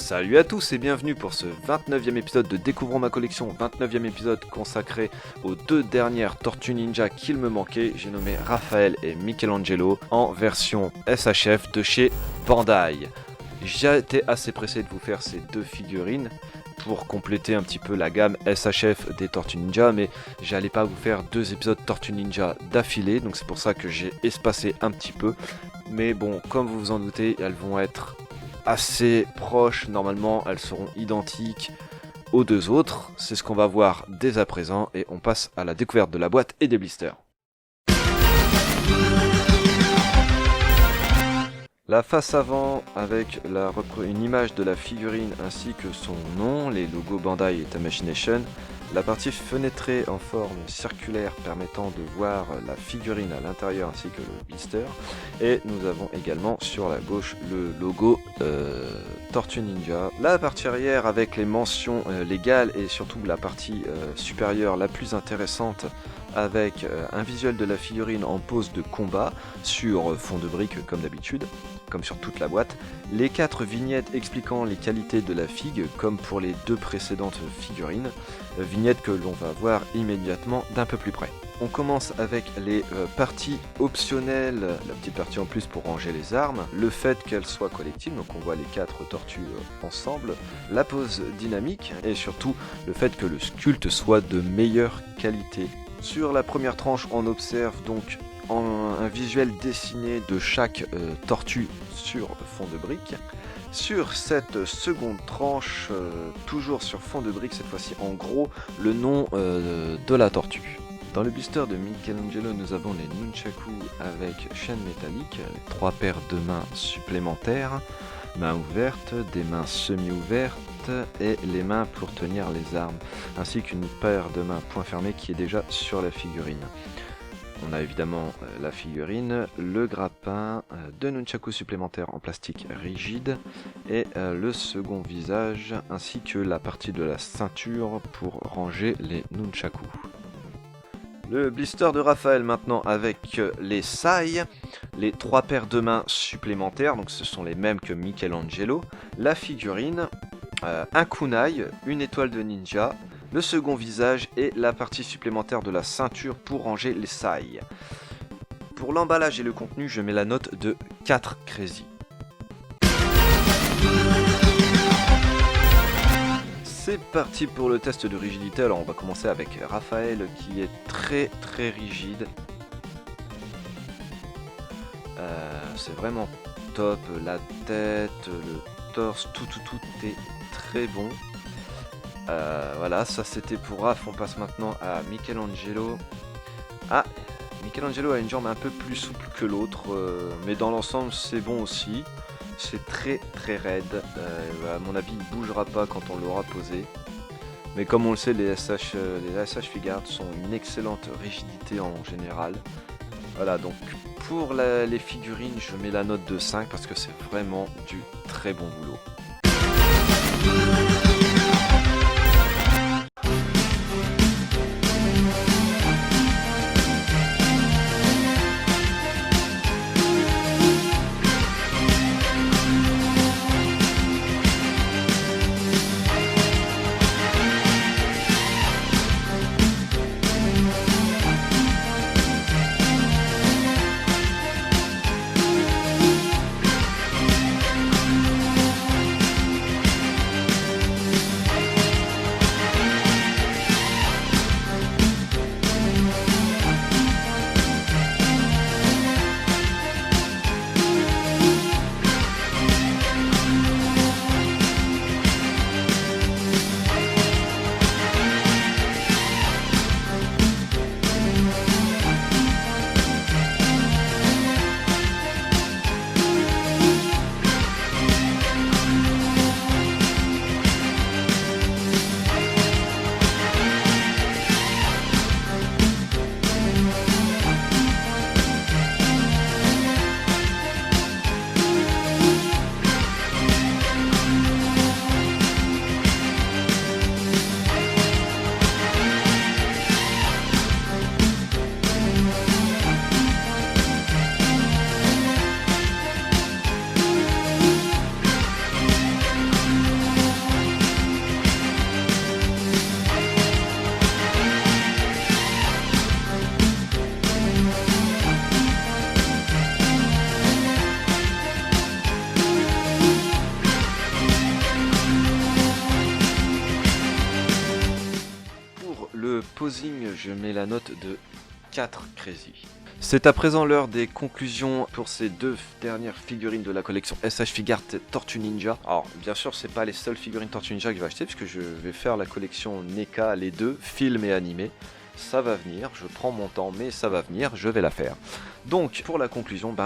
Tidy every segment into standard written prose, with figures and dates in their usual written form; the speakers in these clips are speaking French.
Salut à tous et bienvenue pour ce 29e épisode de Découvrons ma collection, 29e épisode consacré aux deux dernières Tortues Ninja qu'il me manquait. J'ai nommé Raphaël et Michelangelo en version SHF de chez Bandai. J'ai été assez pressé de vous faire ces deux figurines pour compléter un petit peu la gamme SHF des Tortues Ninja, mais j'allais pas vous faire deux épisodes Tortues Ninja d'affilée, donc c'est pour ça que j'ai espacé un petit peu. Mais bon, comme vous vous en doutez, elles vont être assez proches, normalement elles seront identiques aux deux autres. C'est ce qu'on va voir dès à présent et on passe à la découverte de la boîte et des blisters. La face avant avec une image de la figurine ainsi que son nom, les logos Bandai et Tamashination. La partie fenêtrée en forme circulaire permettant de voir la figurine à l'intérieur ainsi que le blister. Et nous avons également sur la gauche le logo Tortue Ninja. La partie arrière avec les mentions légales et surtout la partie supérieure la plus intéressante avec un visuel de la figurine en pose de combat sur fond de briques comme d'habitude, comme sur toute la boîte. Les 4 vignettes expliquant les qualités de la figue comme pour les deux précédentes figurines, vignettes que l'on va voir immédiatement d'un peu plus près. On commence avec les parties optionnelles, la petite partie en plus pour ranger les armes, le fait qu'elles soient collectives, donc on voit les 4 tortues ensemble, la pose dynamique et surtout le fait que le sculpte soit de meilleure qualité. Sur la première tranche, on observe donc un visuel dessiné de chaque tortue sur fond de briques. Sur cette seconde tranche, toujours sur fond de briques, cette fois-ci en gros, le nom de la tortue. Dans le blister de Michelangelo, nous avons les nunchaku avec chaîne métallique, 3 paires de mains supplémentaires, mains ouvertes, des mains semi-ouvertes et les mains pour tenir les armes, ainsi qu'une paire de mains point fermé qui est déjà sur la figurine. On a évidemment la figurine, le grappin, 2 nunchakus supplémentaires en plastique rigide et le second visage ainsi que la partie de la ceinture pour ranger les nunchakus. Le blister de Raphaël maintenant avec les sai, les 3 paires de mains supplémentaires, donc ce sont les mêmes que Michelangelo, la figurine, un kunai, une étoile de ninja, le second visage et la partie supplémentaire de la ceinture pour ranger les sai. Pour l'emballage et le contenu, je mets la note de 4 crazy. C'est parti pour le test de rigidité. Alors on va commencer avec Raphaël qui est très rigide. C'est vraiment top, la tête, le torse, tout est très bon. Voilà, ça c'était pour Raph. On passe maintenant à Michelangelo. Michelangelo a une jambe un peu plus souple que l'autre, mais dans l'ensemble c'est bon aussi. C'est très raide, à mon avis il bougera pas quand on l'aura posé. Mais comme on le sait, les SH Figuarts sont une excellente rigidité en général. Voilà, donc pour les figurines je mets la note de 5 parce que c'est vraiment du très bon boulot. le posing, je mets la note de 4 Crazy. C'est à présent l'heure des conclusions pour ces deux dernières figurines de la collection SH Figart Tortue Ninja. Alors bien sûr c'est pas les seules figurines Tortue Ninja que je vais acheter puisque je vais faire la collection NECA, les deux, film et animé. Ça va venir, je prends mon temps mais ça va venir, je vais la faire. Donc pour la conclusion,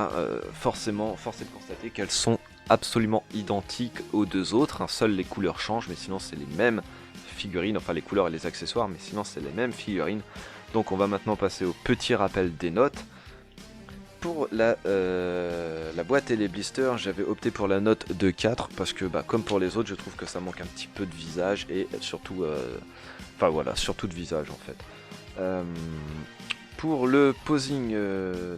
forcément, force est de constater qu'elles sont absolument identiques aux deux autres. Seules les couleurs changent mais sinon c'est les mêmes figurines, enfin les couleurs et les accessoires, mais sinon c'est les mêmes figurines. Donc on va maintenant passer au petit rappel des notes. Pour la boîte et les blisters, j'avais opté pour la note de 4 parce que comme pour les autres, je trouve que ça manque un petit peu de visage et surtout, surtout de visage en fait. Pour le posing,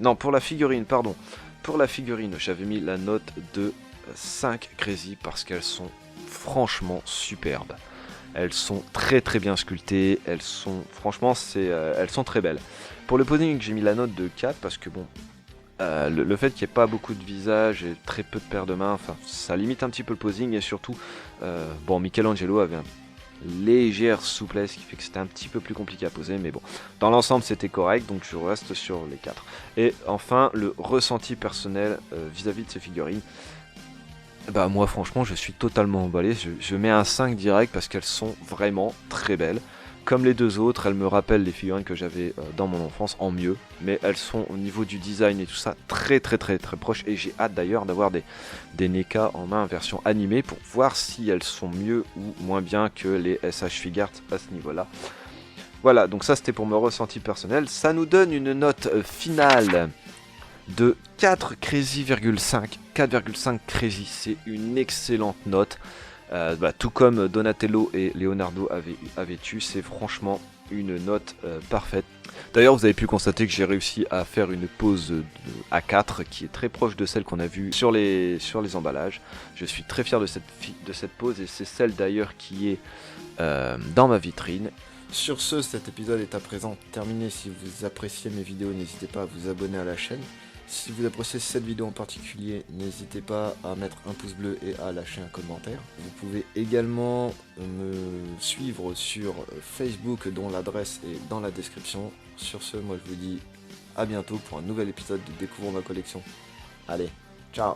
non pour la figurine, pardon. Pour la figurine, j'avais mis la note de 5 Crazy parce qu'elles sont franchement superbes. Elles sont très bien sculptées, elles sont franchement elles sont très belles. Pour le posing, j'ai mis la note de 4 parce que le fait qu'il n'y ait pas beaucoup de visage et très peu de paires de mains, ça limite un petit peu le posing et surtout Michelangelo avait une légère souplesse qui fait que c'était un petit peu plus compliqué à poser, mais bon, dans l'ensemble c'était correct, donc je reste sur les 4. Et enfin, le ressenti personnel vis-à-vis de ces figurines. Moi franchement je suis totalement emballé, je mets un 5 direct parce qu'elles sont vraiment très belles. Comme les deux autres, elles me rappellent les figurines que j'avais dans mon enfance en mieux. Mais elles sont au niveau du design et tout ça très proches. Et j'ai hâte d'ailleurs d'avoir des NECA en main version animée pour voir si elles sont mieux ou moins bien que les SH Figart à ce niveau-là. Voilà, donc ça c'était pour mon ressenti personnel. Ça nous donne une note finale de 4 Crazy,5. 4,5 Crazy, c'est une excellente note. Tout comme Donatello et Leonardo avaient eu, c'est franchement une note parfaite. D'ailleurs, vous avez pu constater que j'ai réussi à faire une pose à 4 qui est très proche de celle qu'on a vue sur les emballages. Je suis très fier de cette pose et c'est celle d'ailleurs qui est dans ma vitrine. Sur ce, cet épisode est à présent terminé. Si vous appréciez mes vidéos, n'hésitez pas à vous abonner à la chaîne. Si vous appréciez cette vidéo en particulier, n'hésitez pas à mettre un pouce bleu et à lâcher un commentaire. Vous pouvez également me suivre sur Facebook dont l'adresse est dans la description. Sur ce, moi je vous dis à bientôt pour un nouvel épisode de Découvrons ma collection. Allez, ciao!